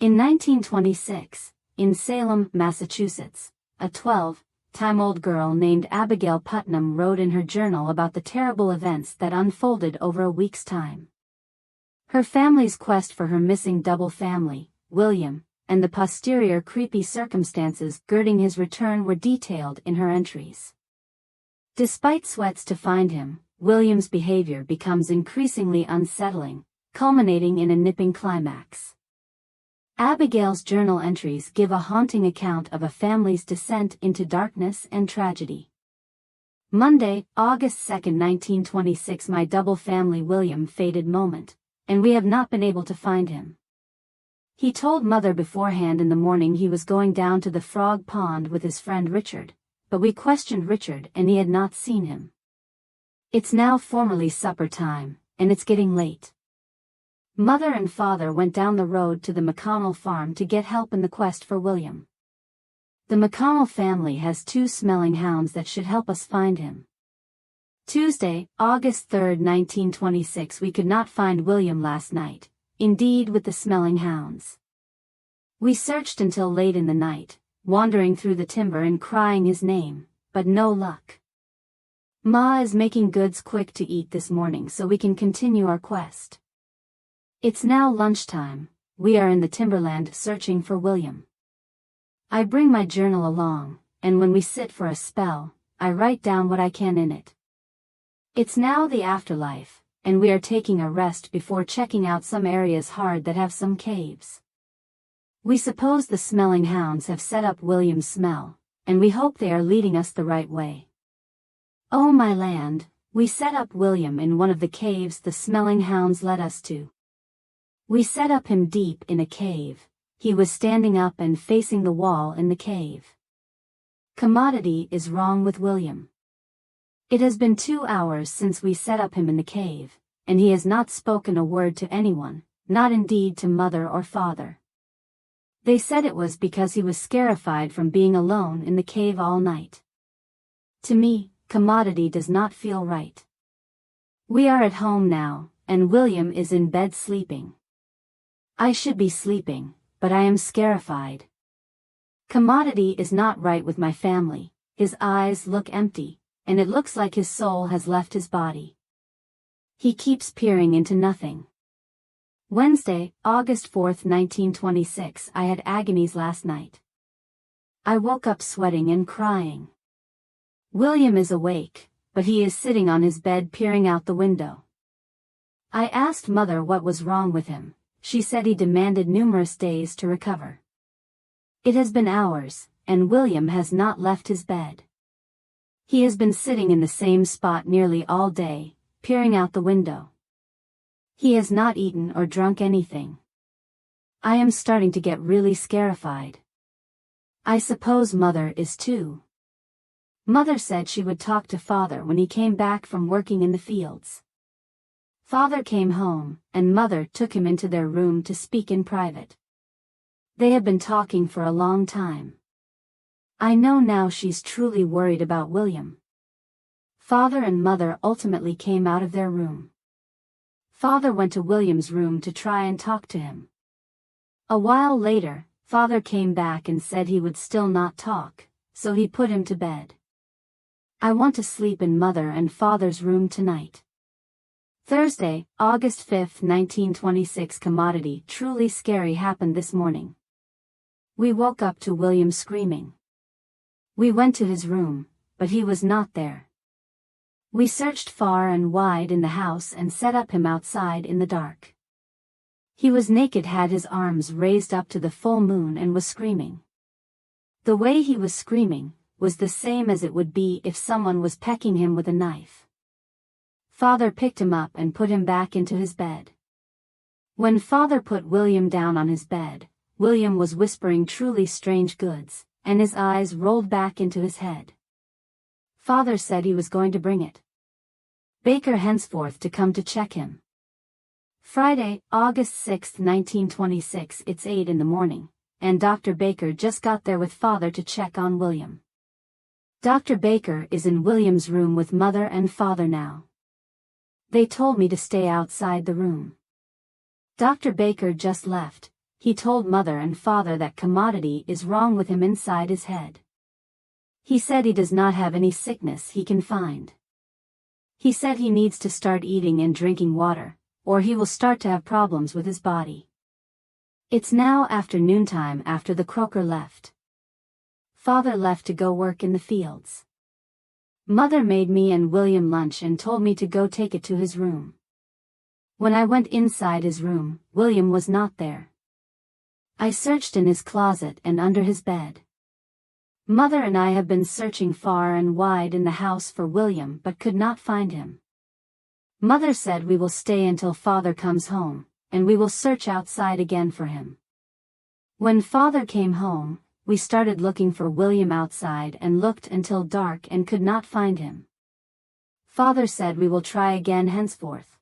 In 1926, in Salem, Massachusetts, a 12-time-old girl named Abigail Putnam wrote in her journal about the terrible events that unfolded over a week's time. Her family's quest for her missing double family, William, and the posterior creepy circumstances girding his return were detailed in her entries. Despite sweats to find him, William's behavior becomes increasingly unsettling, culminating in a nipping climax. Abigail's journal entries give a haunting account of a family's descent into darkness and tragedy. Monday, August 2, 1926. My double family William faded moment, and we have not been able to find him. He told Mother beforehand in the morning he was going down to the frog pond with his friend Richard, but we questioned Richard and he had not seen him. It's now formally supper time, and it's getting late. Mother and Father went down the road to the McConnell farm to get help in the quest for William. The McConnell family has 2 smelling hounds that should help us find him. Tuesday, August 3, 1926. We could not find William last night, indeed with the smelling hounds. We searched until late in the night, wandering through the timber and crying his name, but no luck. Ma is making goods quick to eat this morning so we can continue our quest. It's now lunchtime. We are in the timberland searching for William. I bring my journal along, and when we sit for a spell, I write down what I can in it. It's now the afterlife, and we are taking a rest before checking out some areas hard that have some caves. We suppose the smelling hounds have set up William's smell, and we hope they are leading us the right way. Oh my land, we set up William in one of the caves the smelling hounds led us to. We set up him deep in a cave. He was standing up and facing the wall in the cave. Commodity is wrong with William. It has been 2 hours since we set up him in the cave, and he has not spoken a word to anyone, not indeed to Mother or Father. They said it was because he was scarified from being alone in the cave all night. To me, commodity does not feel right. We are at home now, and William is in bed sleeping. I should be sleeping, but I am scarified. Commodity is not right with my family. His eyes look empty, and it looks like his soul has left his body. He keeps peering into nothing. Wednesday, August 4, 1926. I had agonies last night. I woke up sweating and crying. William is awake, but he is sitting on his bed peering out the window. I asked Mother what was wrong with him. She said he demanded numerous days to recover. It has been hours, and William has not left his bed. He has been sitting in the same spot nearly all day, peering out the window. He has not eaten or drunk anything. I am starting to get really scarified. I suppose Mother is too. Mother said she would talk to Father when he came back from working in the fields. Father came home, and Mother took him into their room to speak in private. They have been talking for a long time. I know now she's truly worried about William. Father and Mother ultimately came out of their room. Father went to William's room to try and talk to him. A while later, Father came back and said he would still not talk, so he put him to bed. I want to sleep in Mother and Father's room tonight. Thursday, August 5, 1926. Commodity truly scary happened this morning. We woke up to William screaming. We went to his room, but he was not there. We searched far and wide in the house and set up him outside in the dark. He was naked, had his arms raised up to the full moon, and was screaming. The way he was screaming was the same as it would be if someone was pecking him with a knife. Father picked him up and put him back into his bed. When Father put William down on his bed, William was whispering truly strange goods, and his eyes rolled back into his head. Father said he was going to bring it. Baker henceforth to come to check him. Friday, August 6, 1926. It's 8 in the morning, and Dr. Baker just got there with Father to check on William. Dr. Baker is in William's room with Mother and Father now. They told me to stay outside the room. Dr. Baker just left. he told mother and father that commodity is wrong with him inside his head. He said he does not have any sickness he can find. He said he needs to start eating and drinking water, or he will start to have problems with his body. It's now afternoon time after the croaker left. Father left to go work in the fields. Mother made me and William lunch and told me to go take it to his room. When I went inside his room, William was not there. I searched in his closet and under his bed. Mother and I have been searching far and wide in the house for William but could not find him. Mother said we will stay until Father comes home, and we will search outside again for him. When Father came home, we started looking for William outside and looked until dark and could not find him. Father said we will try again henceforth.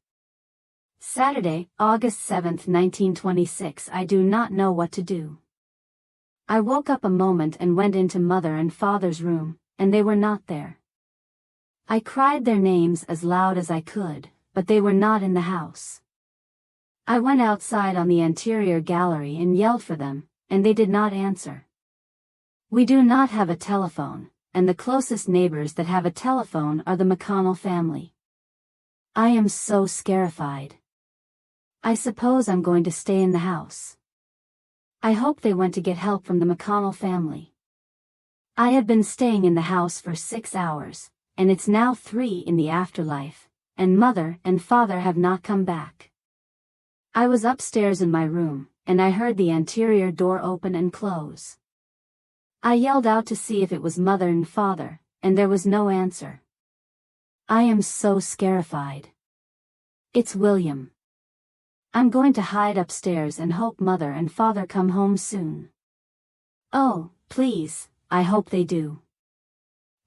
Saturday, August 7, 1926. I do not know what to do. I woke up a moment and went into Mother and Father's room, and they were not there. I cried their names as loud as I could, but they were not in the house. I went outside on the anterior gallery and yelled for them, and they did not answer. We do not have a telephone, and the closest neighbors that have a telephone are the McConnell family. I am so scarified. I suppose I'm going to stay in the house. I hope they went to get help from the McConnell family. I had been staying in the house for 6 hours, and it's now 3 in the afterlife, and Mother and Father have not come back. I was upstairs in my room, and I heard the anterior door open and close. I yelled out to see if it was Mother and Father, and there was no answer. I am so scarified. It's William. I'm going to hide upstairs and hope Mother and Father come home soon. Oh, please, I hope they do.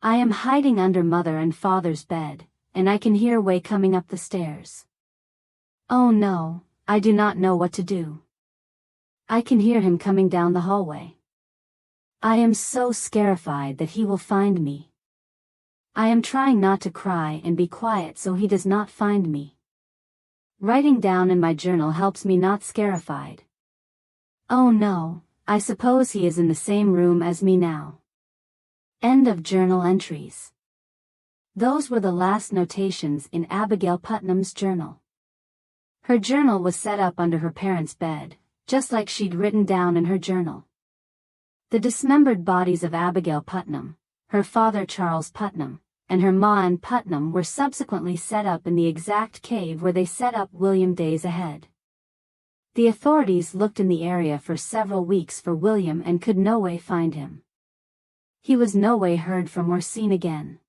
I am hiding under Mother and Father's bed, and I can hear Way coming up the stairs. Oh no, I do not know what to do. I can hear him coming down the hallway. I am so scarified that he will find me. I am trying not to cry and be quiet so he does not find me. Writing down in my journal helps me not scarified. Oh no, I suppose he is in the same room as me now. End of journal entries. Those were the last notations in Abigail Putnam's journal. Her journal was set up under her parents' bed, just like she'd written down in her journal. The dismembered bodies of Abigail Putnam, her father Charles Putnam, and her ma Ann Putnam were subsequently set up in the exact cave where they set up William days ahead. The authorities looked in the area for several weeks for William and could no way find him. He was no way heard from or seen again.